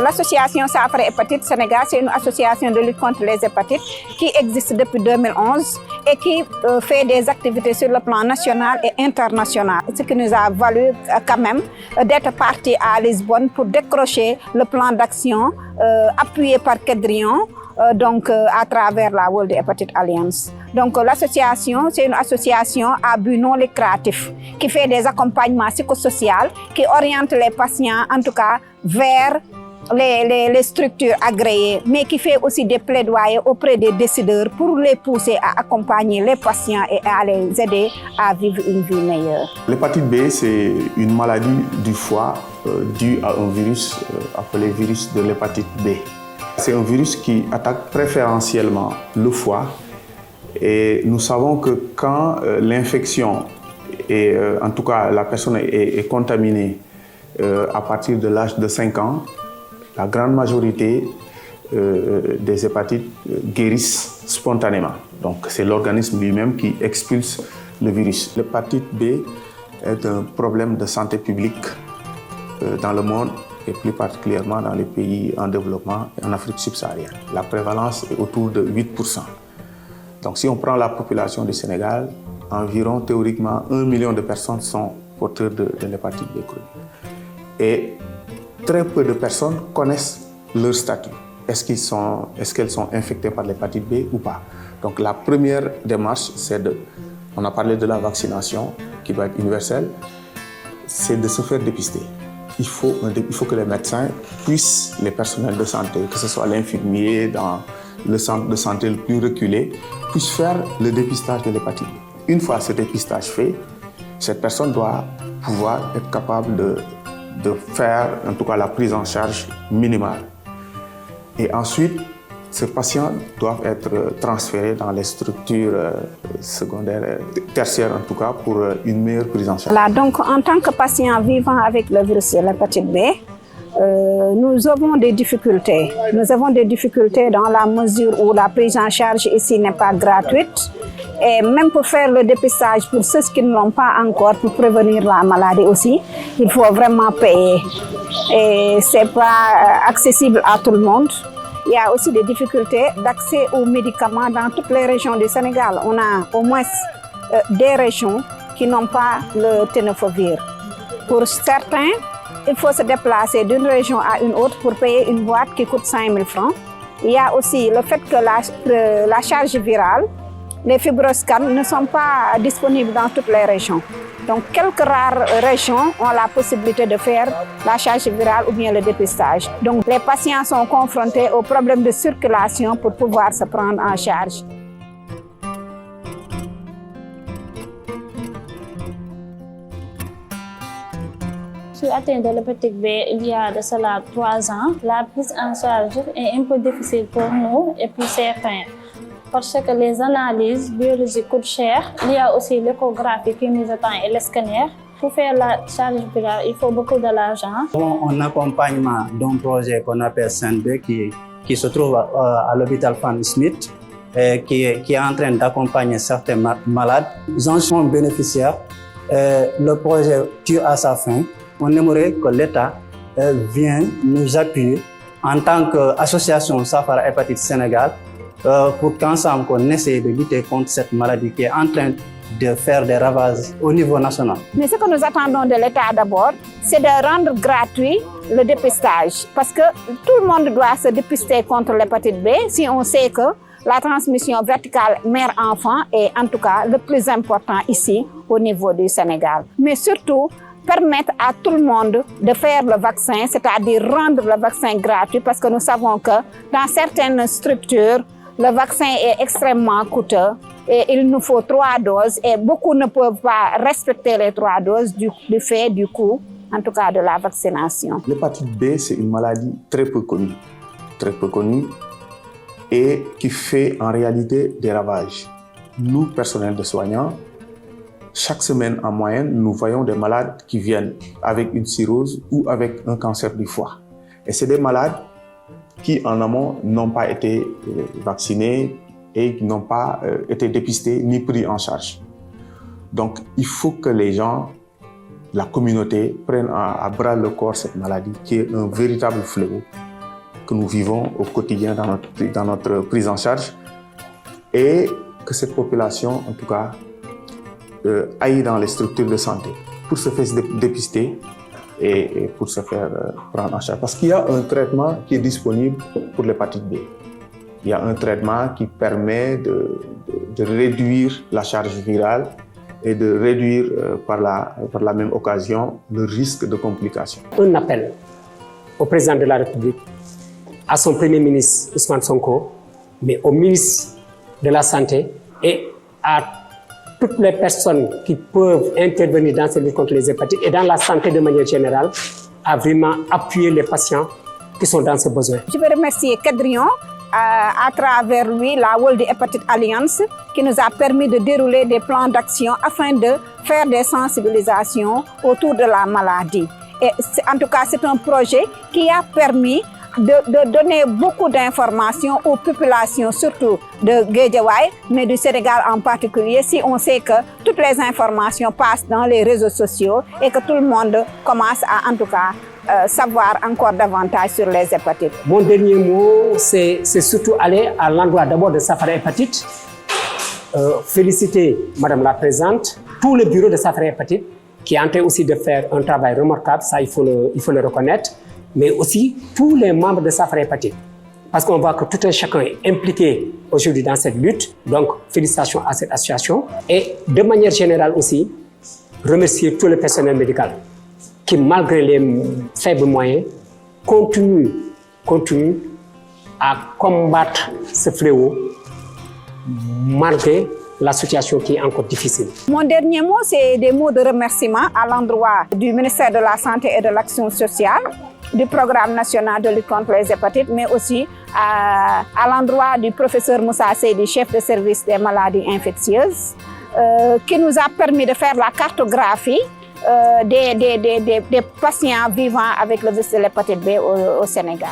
L'association Saafara Hépatite Sénégal, c'est une association de lutte contre les hépatites qui existe depuis 2011 et qui fait des activités sur le plan national et international. Ce qui nous a valu quand même d'être partis à Lisbonne pour décrocher le plan d'action appuyé par Kedrion, à travers la World Hepatitis Alliance. Donc l'association, c'est une association à but non lucratif qui fait des accompagnements psychosociaux, qui oriente les patients en tout cas vers les structures agréées, mais qui fait aussi des plaidoyers auprès des décideurs pour les pousser à accompagner les patients et à les aider à vivre une vie meilleure. L'hépatite B, c'est une maladie du foie due à un virus appelé virus de l'hépatite B. C'est un virus qui attaque préférentiellement le foie et nous savons que quand l'infection, et en tout cas la personne est contaminée à partir de l'âge de 5 ans, la grande majorité des hépatites guérissent spontanément. Donc c'est l'organisme lui-même qui expulse le virus. L'hépatite B est un problème de santé publique dans le monde et plus particulièrement dans les pays en développement et en Afrique subsaharienne. La prévalence est autour de 8%. Donc si on prend la population du Sénégal, environ théoriquement 1 million de personnes sont porteurs de l'hépatite B chronique. Et très peu de personnes connaissent leur statut. Est-ce qu'elles sont infectées par l'hépatite B ou pas? Donc la première démarche, on a parlé de la vaccination qui doit être universelle, c'est de se faire dépister. Il faut que les médecins puissent, les personnels de santé, que ce soit l'infirmier dans le centre de santé le plus reculé, puissent faire le dépistage de l'hépatite B. Une fois ce dépistage fait, cette personne doit pouvoir être capable de faire en tout cas la prise en charge minimale. Et ensuite, ces patients doivent être transférés dans les structures secondaires, tertiaires en tout cas, pour une meilleure prise en charge. Là, donc, en tant que patient vivant avec le virus de l'hépatite B, nous avons des difficultés. Nous avons des difficultés dans la mesure où la prise en charge ici n'est pas gratuite. Et même pour faire le dépistage pour ceux qui ne l'ont pas encore, pour prévenir la maladie aussi, il faut vraiment payer. Et ce n'est pas accessible à tout le monde. Il y a aussi des difficultés d'accès aux médicaments dans toutes les régions du Sénégal. On a au moins des régions qui n'ont pas le tenofovir. Pour certains, il faut se déplacer d'une région à une autre pour payer une boîte qui coûte 5 000 francs. Il y a aussi le fait que la charge virale, les fibroscans ne sont pas disponibles dans toutes les régions. Donc, quelques rares régions ont la possibilité de faire la charge virale ou bien le dépistage. Donc, les patients sont confrontés aux problèmes de circulation pour pouvoir se prendre en charge. Je suis atteinte de l'hépatite B il y a de cela 3 ans. La prise en charge est un peu difficile pour nous et pour certains. Parce que les analyses biologiques coûtent cher. Il y a aussi l'échographie qui nous attend et le scanner. Pour faire la charge virale, il faut beaucoup de l'argent. On accompagnement d'un projet qu'on appelle SEND qui se trouve à l'hôpital Fanny Smith et qui est en train d'accompagner certains malades. Ils en sont bénéficiaires. Le projet tire à sa fin. On aimerait que l'État vienne nous appuyer en tant qu'association Saafara Hépatite Sénégal pour qu'ensemble on essaie de lutter contre cette maladie qui est en train de faire des ravages au niveau national. Mais ce que nous attendons de l'État d'abord, c'est de rendre gratuit le dépistage. Parce que tout le monde doit se dépister contre l'hépatite B si on sait que la transmission verticale mère-enfant est en tout cas le plus important ici au niveau du Sénégal. Mais surtout, permettre à tout le monde de faire le vaccin, c'est-à-dire rendre le vaccin gratuit parce que nous savons que dans certaines structures, le vaccin est extrêmement coûteux et il nous faut 3 doses et beaucoup ne peuvent pas respecter les 3 doses du fait du coût, en tout cas de la vaccination. L'hépatite B, c'est une maladie très peu connue et qui fait en réalité des ravages. Nous, personnels de soignants, chaque semaine en moyenne, nous voyons des malades qui viennent avec une cirrhose ou avec un cancer du foie. Et c'est des malades qui en amont n'ont pas été vaccinés et qui n'ont pas été dépistés ni pris en charge. Donc il faut que les gens, la communauté, prennent à bras le corps cette maladie qui est un véritable fléau que nous vivons au quotidien dans notre prise en charge et que cette population, en tout cas, aille dans les structures de santé pour se faire dépister et pour se faire prendre en charge. Parce qu'il y a un traitement qui est disponible pour l'hépatite B. Il y a un traitement qui permet de réduire la charge virale et de réduire par la même occasion le risque de complications. Un appel au président de la République, à son premier ministre Ousmane Sonko, mais au ministre de la Santé et à toutes les personnes qui peuvent intervenir dans cette lutte contre les hépatites et dans la santé de manière générale, à vraiment appuyer les patients qui sont dans ce besoin. Je veux remercier Kedrion, à travers lui, la World Hepatitis Alliance, qui nous a permis de dérouler des plans d'action afin de faire des sensibilisations autour de la maladie. Et en tout cas, c'est un projet qui a permis de donner beaucoup d'informations aux populations, surtout de Guédiawaye, mais du Sénégal en particulier, si on sait que toutes les informations passent dans les réseaux sociaux et que tout le monde commence à, en tout cas, savoir encore davantage sur les hépatites. Mon dernier mot, c'est surtout aller à l'endroit d'abord de Safari Hépatite, féliciter Madame la Présidente, tout le bureau de Safari Hépatite, qui est en train aussi de faire un travail remarquable, ça il faut le reconnaître, mais aussi tous les membres de Safari Hépatite. Parce qu'on voit que tout un chacun est impliqué aujourd'hui dans cette lutte, donc félicitations à cette association. Et de manière générale aussi, remercier tout le personnel médical qui, malgré les faibles moyens, continue à combattre ce fléau, malgré la situation qui est encore difficile. Mon dernier mot, c'est des mots de remerciement à l'endroit du ministère de la Santé et de l'Action sociale, du Programme national de lutte contre les hépatites, mais aussi à l'endroit du professeur Moussa Seydi, chef de service des maladies infectieuses, qui nous a permis de faire la cartographie des patients vivant avec le virus de l'hépatite B au Sénégal.